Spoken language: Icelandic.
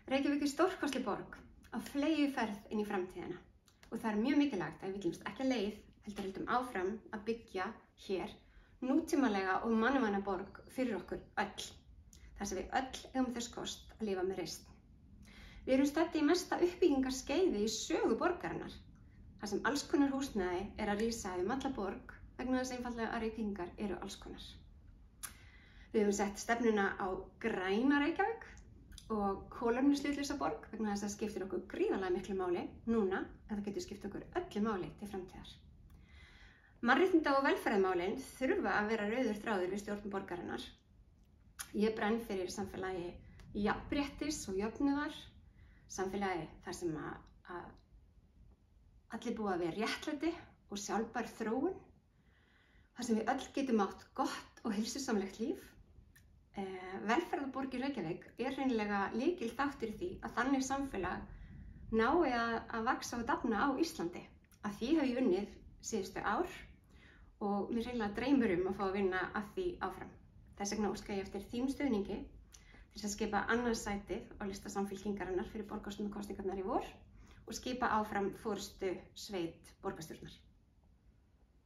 Reykjavík er stórkostleg borg á fleygiferð inn í framtíðina og það er mjög mikilvægt að við viljumst ekki leið heldur höldum áfram að byggja hér nútímalega og mannvæna borg fyrir okkur öll, þar sem við öll eigum þess kost að lifa með reisn. Við erum stödd í mesta uppbyggingarskeiði í sögu borgarinnar, þar sem alls konar húsnæði er að rísa alla borg vegna þess einfaldlega að reykingar eru alls konar. Við höfum sett stefnuna á græna Reykjavík og kolefnishlutlausa borg vegna þess að það skiptir okkur gríðarlega miklu máli núna en það getur skipt okkur öllu máli til framtíðar. Mannréttinda- og velferðarmálin þurfa að vera rauður þráður við stjórn borgarinnar. Ég brenn fyrir samfélagi jafnréttis og jöfnuðar, samfélagi þar sem að allir búa við réttlæti og sjálfbær þróun, þar sem við öll getum átt gott og heilsusamlegt líf. Velferðarborg í Reykjavík er hreinlega lykilþáttur í því að þannig samfélag nái að vaxa og dafna á Íslandi. Að því hef ég unnið síðustu ár og mér hreinlega dreymir að fá að vinna að því áfram. Þess vegna óska ég eftir þínum stuðningi til að skipa annað sætið á lista Samfylkingarinnar fyrir borgarstjórnarkosningarnar í vor og skipa áfram forystu sveit borgarstjórnar.